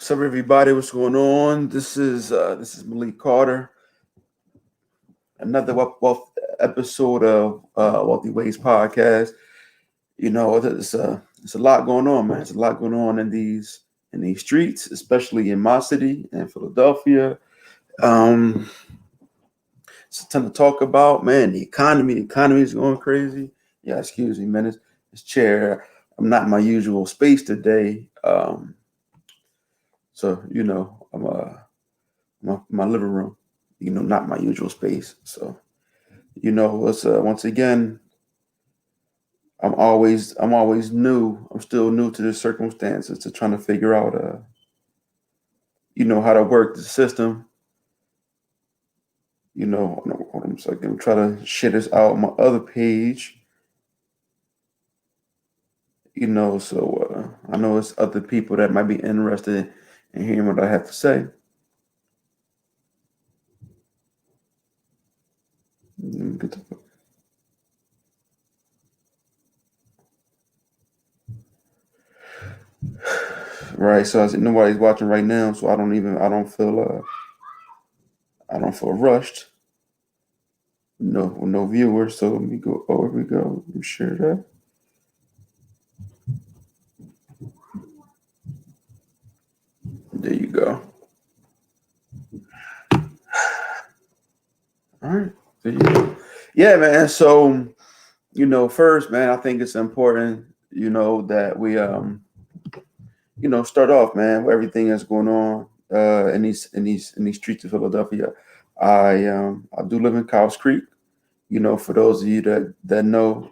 What's up, everybody? What's going on? This is Malik Carter. Another episode of Wealthy Ways podcast. It's a lot going on, man. It's a lot going on in these streets, especially in my city in Philadelphia. Um, it's a ton to talk about, man. The economy is going crazy. Yeah, excuse me, man. It's chair. I'm not in my usual space today. So my living room, not my usual space. So, it's once again, I'm always new. I'm still new to the circumstances to trying to figure out, how to work the system. Hold on a second. I'm trying to share this out on my other page. So I know it's other people that might be interested in hearing what I have to say. Let me get the- Right, so I said nobody's watching right now, so I don't feel rushed. No viewers. So let me go. Oh, here we go. Let me share that. There you go. All right. There you go. Yeah, man. So first, man, I think it's important, that we start off, man, with everything that's going on in these streets of Philadelphia. I do live in Cows Creek. For those of you that know,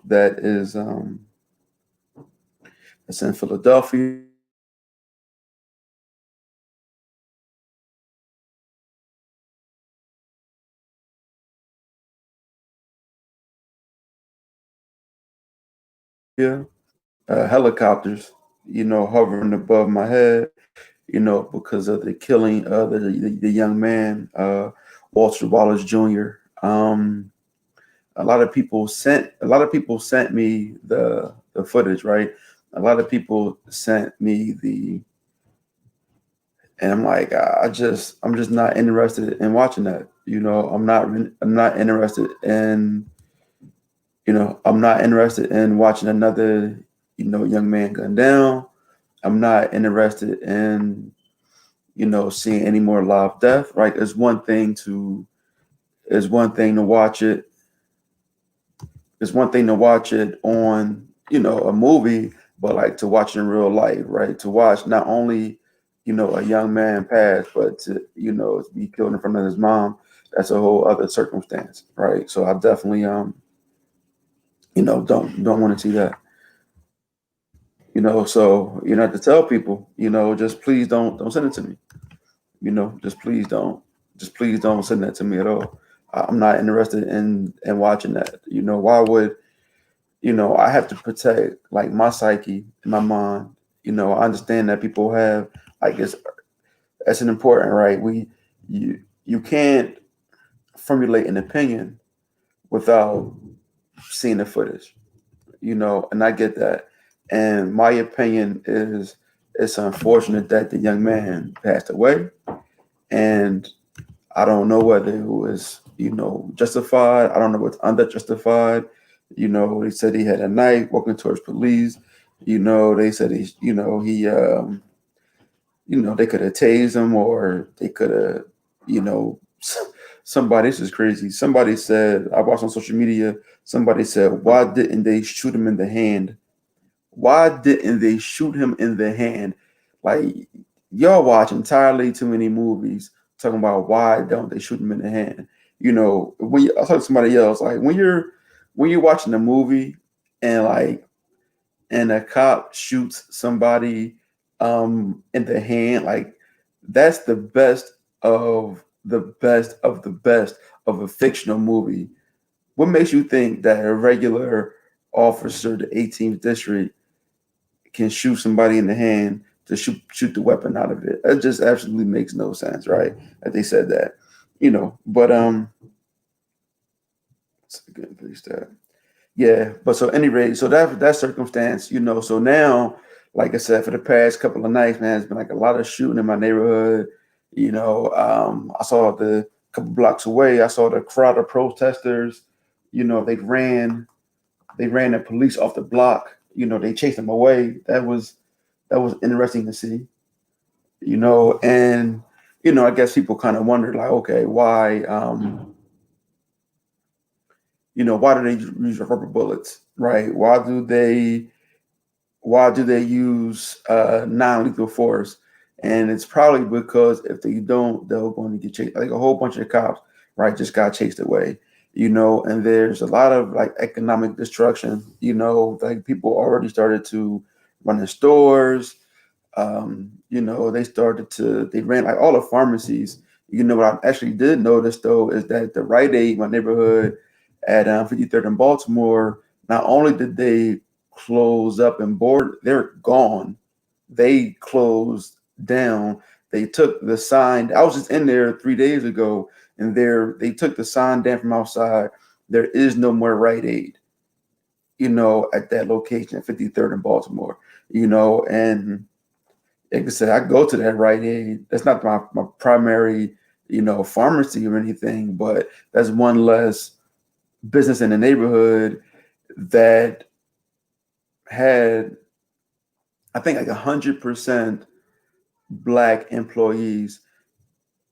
it's in Philadelphia. Helicopters, hovering above my head, because of the killing of the young man, Walter Wallace Jr. A lot of people sent me the footage, right? A lot of people sent me and I'm like, I'm just not interested in watching that. I'm not interested in, I'm not interested in watching another, young man gunned down. I'm not interested in, seeing any more live death, right? It's one thing to watch it. It's one thing to watch it on, a movie, but like to watch it in real life, right? To watch not only, a young man pass, but to, be killed in front of his mom, that's a whole other circumstance, right? So I definitely, don't want to see that. So have to tell people, just please don't send it to me. Just please don't send that to me at all. I'm not interested in watching that. Why would I have to protect like my psyche and my mind. I understand that people have like that's an important right. You can't formulate an opinion without seeing the footage. And I get that. And my opinion is it's unfortunate that the young man passed away. And I don't know whether it was, justified. I don't know what's under justified. They said he had a knife walking towards police. They said they could have tased him or they could have, you know, somebody, this is crazy. Somebody said, I watched on social media, somebody said, why didn't they shoot him in the hand? Why didn't they shoot him in the hand? Like, y'all watch entirely too many movies talking about why don't they shoot him in the hand. I was talking to somebody else, like when you're watching a movie and like and a cop shoots somebody in the hand, like that's the best of the best of the best of a fictional movie. What makes you think that a regular officer, the 18th district, can shoot somebody in the hand to shoot the weapon out of it? That just absolutely makes no sense, right? That they said that, But it's a good place that. Yeah, but so any rate, so that circumstance, so now like I said, for the past couple of nights, man, it's been like a lot of shooting in my neighborhood. I saw the couple blocks away. I saw the crowd of protesters. They ran the police off the block. They chased them away. That was interesting to see. And I guess people kind of wondered, like, okay, why do they use rubber bullets, right? Why do they use non-lethal force? And it's probably because if they don't, they're going to get chased. Like a whole bunch of cops, right, just got chased away. And there's a lot of like economic destruction. Like people already started to run in stores. They ran like all the pharmacies. What I actually did notice though is that the Rite Aid, my neighborhood at 53rd in Baltimore, not only did they close up and board, they're gone. They closed down. They took the sign. I was just in there 3 days ago, and they took the sign down from outside. There is no more Rite Aid, at that location at 53rd in Baltimore. And like I said, I go to that Rite Aid. That's not my primary, pharmacy or anything, but that's one less business in the neighborhood that had, I think, like 100% black employees.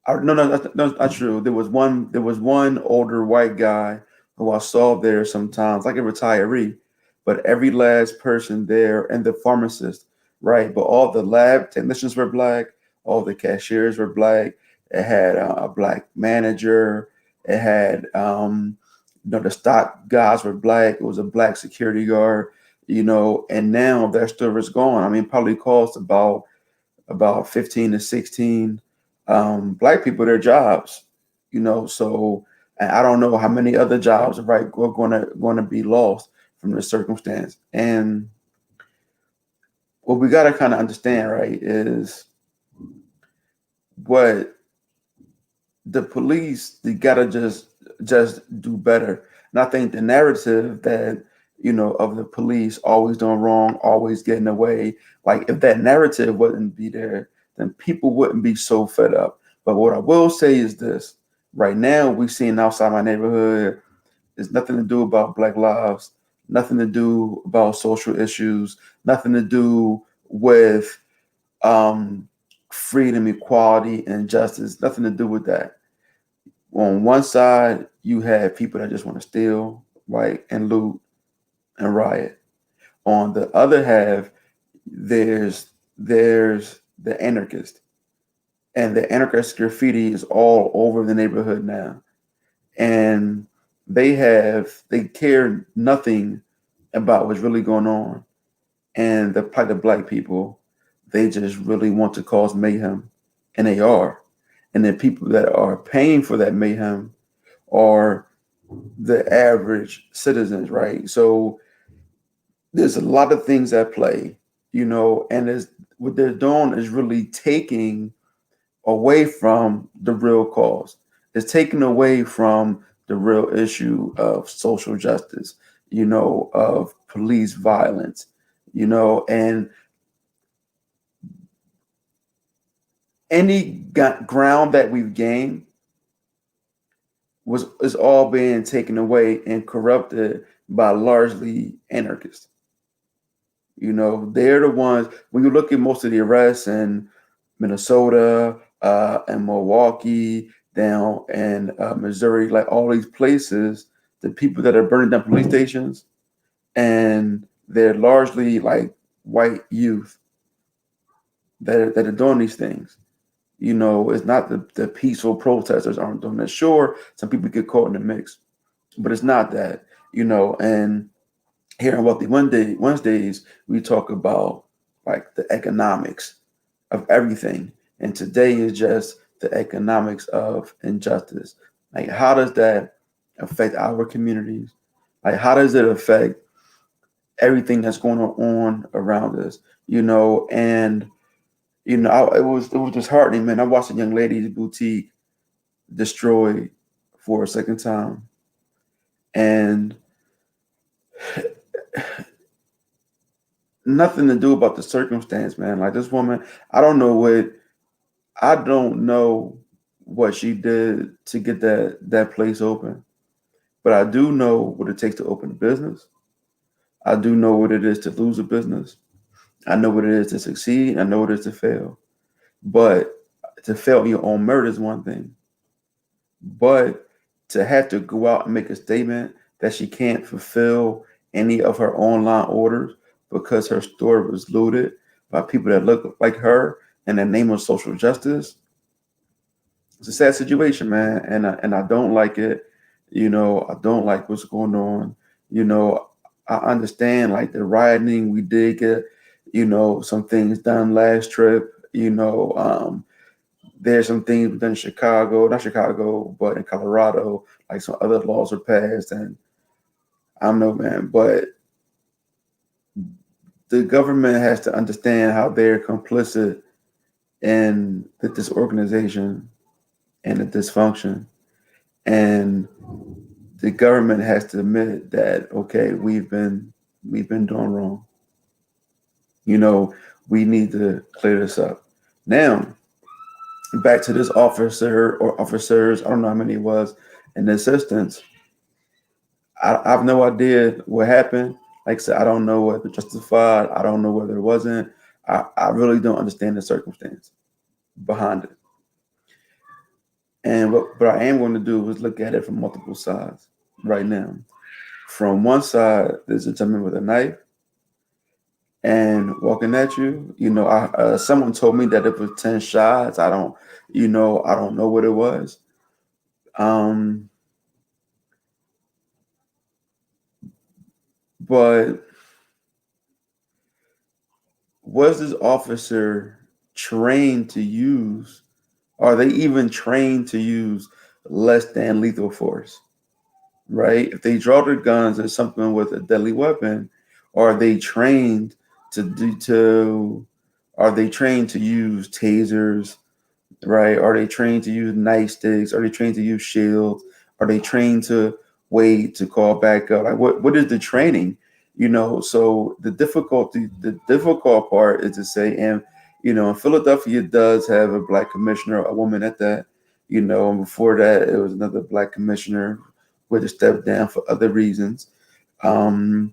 No, no, that's not true. There was one older white guy who I saw there sometimes, like a retiree, but every last person there, and the pharmacist, right? But all the lab technicians were black, all the cashiers were black. It had a black manager. It had, the stock guys were black. It was a black security guard, and now that store is gone. I mean, probably cost about 15 to 16 black people their jobs. So and I don't know how many other jobs, right, are going to be lost from this circumstance. And what we got to kind of understand, right, is what the police, they got to just do better. And I think the narrative that of the police always doing wrong, always getting away, like if that narrative wouldn't be there, then people wouldn't be so fed up. But what I will say is this: right now, we're seeing outside my neighborhood, it's nothing to do about Black lives, nothing to do about social issues, nothing to do with um, freedom, equality, and justice. Nothing to do with that. On one side, you have people that just want to steal, right, and loot and riot. On the other half, there's the anarchist, and the anarchist graffiti is all over the neighborhood now, and they care nothing about what's really going on, and the plight of black people, they just really want to cause mayhem, and they are, and the people that are paying for that mayhem are the average citizens, right? So there's a lot of things at play, and what they're doing is really taking away from the real cause. It's taking away from the real issue of social justice, of police violence, and any ground that we've gained is all being taken away and corrupted by largely anarchists. They're the ones, when you look at most of the arrests in Minnesota and Milwaukee, down in Missouri, like all these places, the people that are burning down police stations, and they're largely like white youth that are doing these things. It's not the peaceful protesters aren't doing that. Sure, some people get caught in the mix, but it's not that, and here on Wealthy Wednesdays, we talk about like the economics of everything. And today is just the economics of injustice. Like, how does that affect our communities? Like, how does it affect everything that's going on around us? And it was disheartening, man. I watched a young lady's boutique destroyed for a second time, and nothing to do about the circumstance, man. Like this woman, I don't know what I don't know what she did to get that place open, but I do know what it takes to open a business. I do know what it is to lose a business. I know what it is to succeed. I know what it is to fail. But to fail in your own merit is one thing. But to have to go out and make a statement that she can't fulfill any of her online orders because her store was looted by people that look like her in the name of social justice, it's a sad situation, man. And I don't like it. I don't like what's going on. You know, I understand like the rioting. We did get, some things done last trip. There's some things done in Chicago, not Chicago, but in Colorado, like some other laws were passed, and I don't know, man. But the government has to understand how they're complicit in the disorganization and the dysfunction, and the government has to admit that okay, we've been doing wrong. You know, we need to clear this up. Now, back to this officer or officers, I don't know how many it was, in the assistance. I have no idea what happened. Like I said, I don't know whether justified. I don't know whether it wasn't. I really don't understand the circumstance behind it. And what I am going to do is look at it from multiple sides right now. From one side, there's a gentleman with a knife and walking at you. Someone told me that it was 10 shots. I don't know what it was. Um, but was this officer trained to use? Are they even trained to use less than lethal force? Right? If they draw their guns or something with a deadly weapon, are they trained to do to? Are they trained to use tasers? Right? Are they trained to use nightsticks? Are they trained to use shields? Are they trained to wait to call back up? Like what is the training? So the difficult part is to say, and Philadelphia does have a black commissioner, a woman at that, and before that it was another black commissioner who had to step down for other reasons. Um,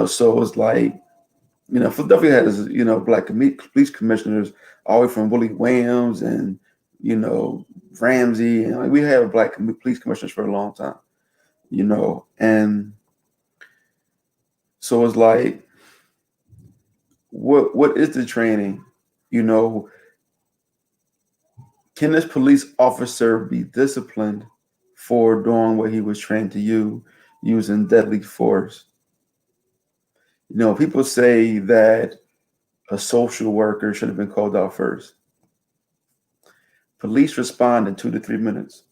so it's like, Philadelphia has, black police commissioners all the way from Willie Williams and, you know, Ramsey. And like, we have black police commissioners for a long time, and so it's like, what is the training? You know, can this police officer be disciplined for doing what he was trained to using deadly force? People say that a social worker should have been called out first. Police respond in 2 to 3 minutes.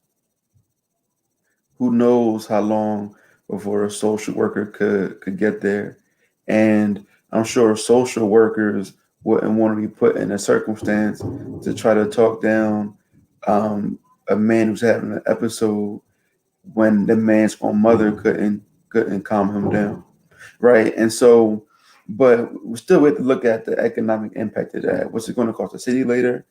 Who knows how long before a social worker could get there? And I'm sure social workers wouldn't want to be put in a circumstance to try to talk down a man who's having an episode when the man's own mother couldn't calm him down, right? And so, but we still have to look at the economic impact of that. What's it going to cost the city later?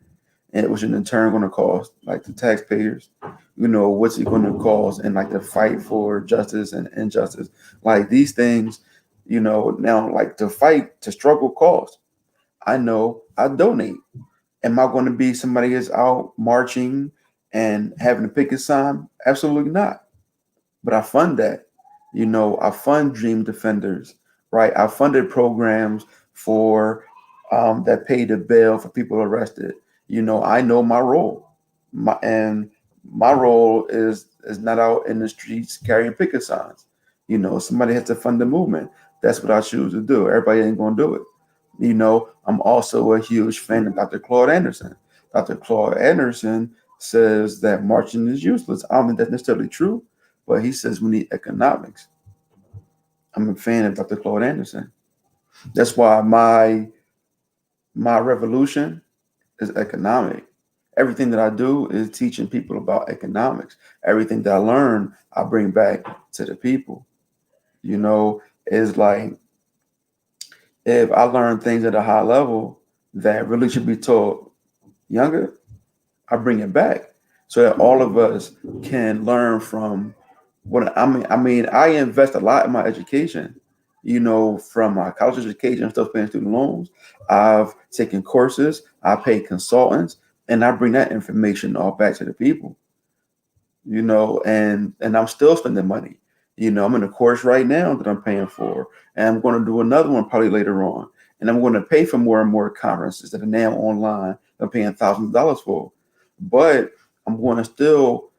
And which in turn going to cost like the taxpayers, what's it going to cost and like the fight for justice and injustice, like these things, now like to fight to struggle cost. I know I donate. Am I going to be somebody that's out marching and having a picket sign? Absolutely not. But I fund that. I fund Dream Defenders, right? I funded programs for that pay the bail for people arrested. I know my role, my role is not out in the streets carrying picket signs. Somebody has to fund the movement. That's what I choose to do. Everybody ain't gonna do it. I'm also a huge fan of Dr. Claude Anderson. Dr. Claude Anderson says that marching is useless. I don't think that's necessarily true, but he says we need economics. I'm a fan of Dr. Claude Anderson. That's why my revolution is economic. Everything that I do is teaching people about economics. Everything that I learn, I bring back to the people. It's like If I learn things at a high level that really should be taught younger, I bring it back so that all of us can learn from what I mean. I invest a lot in my education, from my college education, still paying student loans. I've taken courses, I pay consultants, and I bring that information all back to the people, and I'm still spending money. I'm in a course right now that I'm paying for, and I'm going to do another one probably later on. And I'm going to pay for more and more conferences that are now online. I'm paying thousands of dollars for, but I'm going to still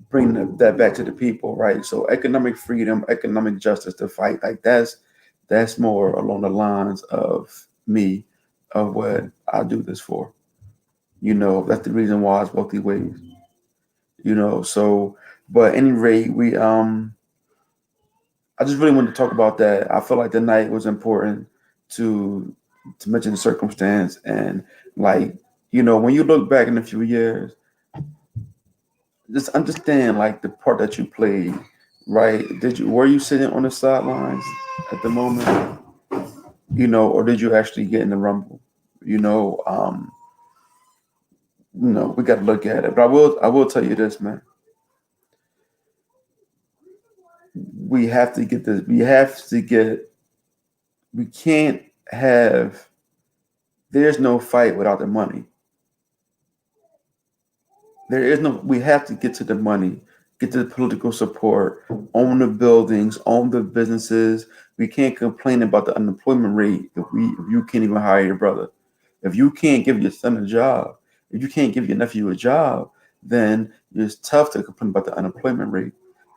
bring that back to the people, right? So economic freedom, economic justice, to fight like that's more along the lines of me, of what I do this for. That's the reason why it's wealthy ways. So, but at any rate, I just really wanted to talk about that. I feel like the night was important to to mention the circumstance, and, like, when you look back in a few years, just understand, like, the part that you played, right? Were you sitting on the sidelines at the moment, or did you actually get in the rumble? You know, um, we got to look at it. But I will tell you this, man. We have to get this. We have to get. We can't have. There's no fight without the money. There is no. We have to get to the money, get to the political support, own the buildings, own the businesses. We can't complain about the unemployment rate if you can't even hire your brother. If you can't give your son a job, if you can't give your nephew a job, then it's tough to complain about the unemployment rate,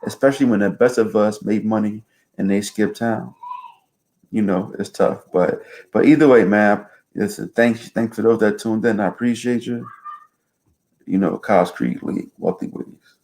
especially when the best of us made money and they skip town. It's tough. But either way, man. Listen, thanks for those that tuned in. I appreciate you. Cows Creek League, Wealthy Ways.